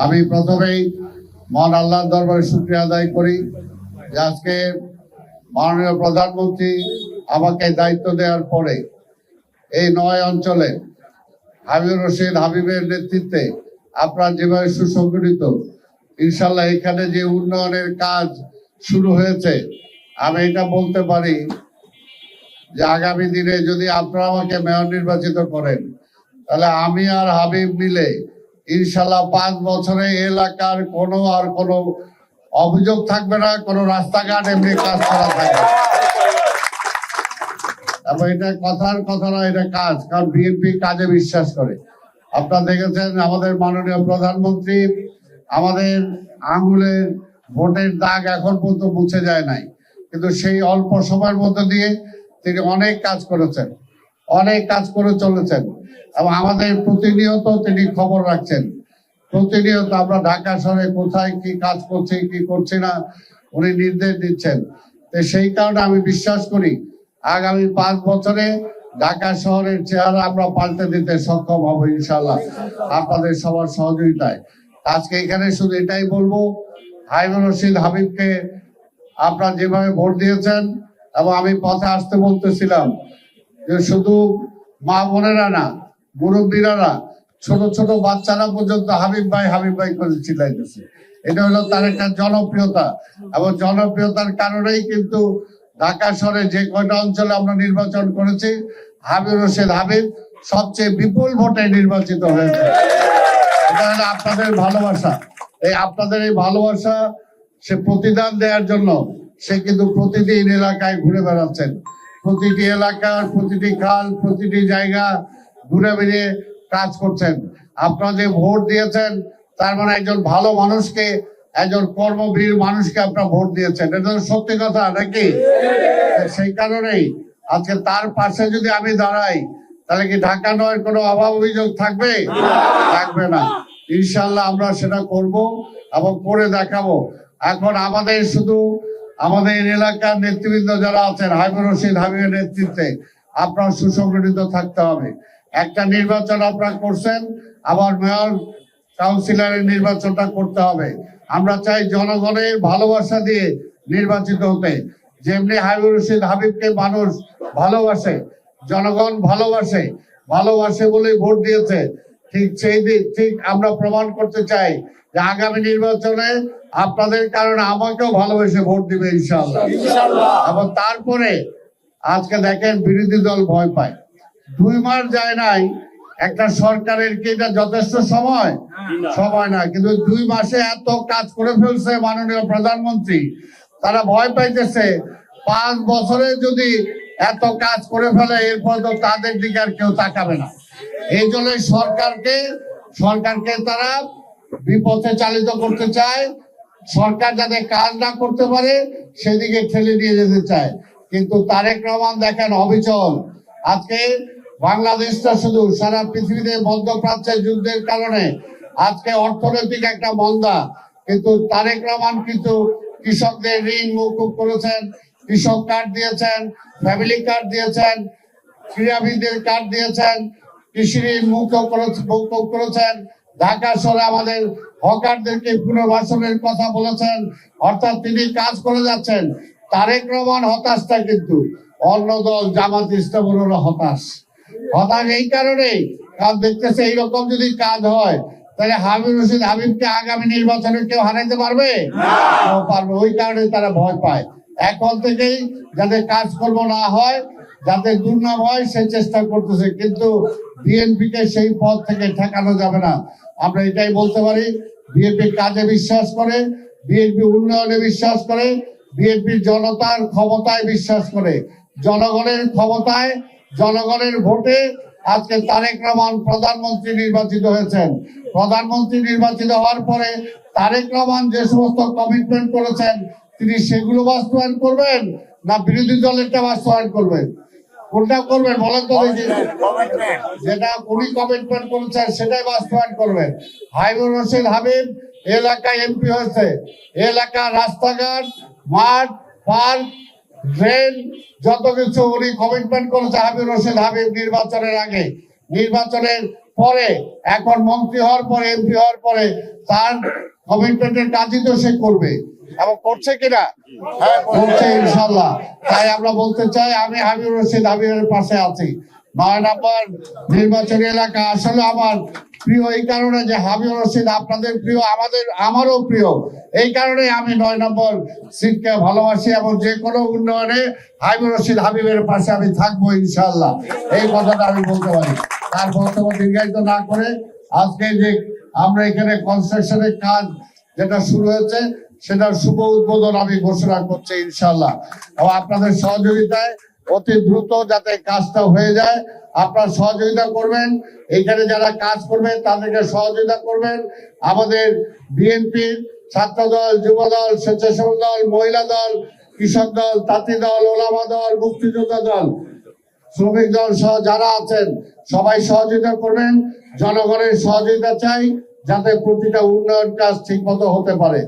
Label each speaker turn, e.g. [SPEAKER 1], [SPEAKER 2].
[SPEAKER 1] আমি প্রথমেই মহান আল্লাহর দরবারে শুকরিয়া আদায় করি যে আজকে মাননীয় প্রধানমন্ত্রী আমাকে দায়িত্ব দেওয়ার পরে এই 9 অঞ্চলে হাবিবুর রশিদ হাবিবের নেতৃত্বে আপনারা যেভাবে সুসংগঠিত, ইনশাল্লাহ এখানে যে উন্নয়নের কাজ শুরু হয়েছে, আমি এটা বলতে পারি যে আগামী দিনে যদি আপনারা আমাকে মেয়র নির্বাচিত করেন, তাহলে আমি আর হাবিব মিলে ইনশাল্লাহ 5 বছরে এলাকার কোনো অভিযোগ থাকবে না, কোনো রাস্তাঘাট এমনি কাজ করা থাকবে। এবং এটা কথার কথা নয়, এটা কাজ, কারণ বিএনপি কাজে বিশ্বাস করে। আপনারা দেখেছেন আমাদের মাননীয় প্রধানমন্ত্রী আমাদের আঙ্গুলের ভোটের দাগ এখন পর্যন্ত মুছে যায় নাই, কিন্তু সেই অল্প সময়ের মধ্যে দিয়ে তিনি অনেক কাজ করেছেন, অনেক কাজ করে চলেছেন এবং আমাদের প্রতিনিয়ত তিনি খবর রাখছেন। প্রতিনিয়ত আমরা ঢাকা শহরে কোথায় কি কাজ করছি কি করছি না উনি নির্দেশ দিচ্ছেন। তো সেই কারণে আমি বিশ্বাস করি আগামী 5 বছরে ঢাকা শহরের চেহারা আমরা পাল্টে দিতে সক্ষম হব ইনশাল্লাহ, আপনাদের সবার সহযোগিতায়। আজকে এখানে শুধু এটাই বলবো, হাবিবুর রশিদ হাবিবকে আপনারা যেভাবে ভোট দিয়েছেন, এবং আমি পথে আসতে বলতেছিলাম যে শুধু মা বোনেরা না, মুরব্বীরা না, ছোট ছোট বাচ্চারা পর্যন্ত হাবিব ভাই করে চিল্লাইতেছে। এটা হলো তার একটা জনপ্রিয়তা, এবং জনপ্রিয়তার কারণেই কিন্তু ঢাকা শহরে যে কয়টা অঞ্চলে আমরা নির্বাচন করেছি, হাবিবুর রশিদ হাবিব সবচেয়ে বিপুল ভোটে নির্বাচিত হয়েছে। এটা হলো আপনাদের ভালোবাসা। আপনাদের এই ভালোবাসা সে প্রতিদান দেওয়ার জন্য সে কিন্তু প্রতিদিন এলাকায় ঘুরে বেড়াচ্ছেন, প্রতিটি এলাকার প্রতিটি খাল প্রতিটি জায়গা ঘুরে বেরিয়ে কাজ করছেন। আপনারা যে ভোট দিয়েছেন তার মানে একজন ভালো মানুষকে, একজন কর্মবীর মানুষকে আপনারা ভোট দিয়েছেন, এটা তো সত্যি কথা নাকি? সেই কারণেই আজকে তার পাশে যদি আমি দাঁড়াই, তাহলে কি ঢাকা নয় কোনো অভাব অভিযোগ থাকবে? থাকবে না। ইনশাল্লাহ আমরা সেটা করব এবং করে দেখাবো। এখন আমাদের শুধু আমাদের এলাকার নেতৃবৃন্দ যারা আছেন, হাবিবুর রশিদ হাবিবের নেতৃত্বে আপনারা সুসংগঠিত থাকতে হবে। একটা নির্বাচন আপনারা করছেন, আবার মেয়র কাউন্সিলরের নির্বাচনটা করতে হবে। আমরা চাই জনগণের ভালোবাসা দিয়ে নির্বাচিত হতে। যেমনি হাবিবুর রশিদ হাবিবকে মানুষ ভালোবাসে, জনগণ ভালোবাসে বলেই ভোট দিয়েছে, ঠিক আমরা প্রমাণ করতে চাই যে আগামী নির্বাচনে আপনাদের কারণে আমাকেও ভালোবেসে ভোট দিবে ইনশাআল্লাহ। এবং তারপরে আজকে দেখেন বিরোধী দল ভয় পায়, 2 মাস যায় নাই, একটা সরকারের কি এটা যথেষ্ট সময় না, কিন্তু 2 মাসে এত কাজ করে ফেলছে মাননীয় প্রধানমন্ত্রী, তারা ভয় পাইতেছে 5 বছরে যদি এত কাজ করে ফেলে এরপর তো তাদের দিকে আর কেউ তাকাবে না। এই জন্য সরকারকে তারা বিপথে চালিত করতে চায়, সরকার যাতে কাজ না করতে পারে সেদিকে ঠেলে দিয়ে যেতে চায়। কিন্তু তারেক রহমান দেখেন অবিচল। আজকে বাংলাদেশটা শুধু সারা পৃথিবীতে মধ্যপ্রাচ্যের যুদ্ধের কারণে আজকে অর্থনৈতিক একটা মন্দা, কিন্তু তারেক রহমান কিন্তু কৃষকদের ঋণ মৌকুব করেছেন, কৃষক কার্ড দিয়েছেন, ফ্যামিলি কার্ড দিয়েছেন, ক্রীড়াবিদদের কার্ড দিয়েছেন, কৃষি ঋণ মৌকুব করেছেন, ঢাকা শহরে আমাদের হকারদেরকে পুনর্বাসনের কথা বলেছেন। অর্থাৎ তিনি কাজ করে যাচ্ছেন। তারেক রহমান হতাশটা কিন্তু অন্য দল জামাত ইসলামীরা হতাশ এই কারণেই, কারণ দেখতেছে এইরকম যদি কাজ হয় তাহলে হাবিবুর রশিদ হাবিবকে আগামী নির্বাচনে কেউ হারাইতে পারবে? ওই কারণে তারা ভয় পায়। এখন থেকেই যাতে কাজকর্ম না হয়, যাতে দুর্নাম হয়, সে চেষ্টা করতেছে, কিন্তু বিএনপি কে সেই পথ থেকে ঠেকানো যাবে না। আমরা এটাই বলতে পারি, বিএনপি কাজে বিশ্বাস করে, বিএনপি উন্নয়নে বিশ্বাস করে, বিএনপি জনতার ক্ষমতায় বিশ্বাস করে, জনগণের ক্ষমতায়, জনগণের ভোটে আজকে তারেক রহমান প্রধানমন্ত্রী নির্বাচিত হয়েছেন। প্রধানমন্ত্রী নির্বাচিত হওয়ার পরে তারেক রহমান যে সমস্ত কমিটমেন্ট করেছেন তিনি সেগুলো বাস্তবায়ন করবেন না বিরোধী দলেরটা বাস্তবায়ন করবেন? কোনটা করবেন বলেন তো দেখি? যেটা উনি কমিটমেন্ট করেছেন সেটাই বাস্তবায়ন করবেন। হাবিবুর রশিদ হাবিব এলাকায় এমপি হয়েছে, এলাকার রাস্তাঘাট, মাঠ, পার্ক, ড্রেন, যত কিছু উনি কমিটমেন্ট করেছে হাবিবুর রশিদ হাবিব নির্বাচনের আগে, নির্বাচনের পরে, এখন মন্ত্রী হওয়ার পরে, এমপি হওয়ার পরে তার কমিটমেন্টের কাজই তো সে করবে এবং করছে কিনা? হ্যাঁ, করছে ইনশাল্লাহ। তাই আমরা বলতে চাই, আমি হাবিবুর রশিদ হাবিবের পাশে আছি। 9 নম্বর নির্বাচনী এলাকা আসলে আমার প্রিয় এই কারণে যে হাবিবুর রশিদ আপনাদের প্রিয়, আমারও প্রিয়। এই কারণে আমি 9 নম্বর সিটকে ভালোবাসি এবং যে কোনো উন্নয়নে হাবিবুর রশিদ হাবিবের পাশে আমি থাকবো ইনশাল্লাহ। এই কথাটা আমি বলতে পারি। তার বক্তব্য দীর্ঘায়িত না করে আজকে যে আমরা এখানে কনস্ট্রাকশনের কাজ যেটা শুরু হয়েছে সেটার শুভ উদ্বোধন আমি ঘোষণা করছি ইনশাল্লাহ। এবং আপনাদের সহযোগিতায় অতি দ্রুত যাতে কাজটা হয়ে যায় আপনারা সহযোগিতা করবেন। এখানে যারা কাজ করবেন তাদেরকে সহযোগিতা করবেন। আমাদের বিএনপির ছাত্র দল, যুব দল, স্বেচ্ছাসেবক দল, মহিলা দল, কৃষক দল, তাঁতি দল, ওলামা দল, মুক্তিযোদ্ধা দল, শ্রমিক দল সহ যারা আছেন সবাই সহযোগিতা করবেন। জনগণের সহযোগিতা চাই যাতে প্রতিটা উন্নয়ন কাজ ঠিক মতো হতে পারে।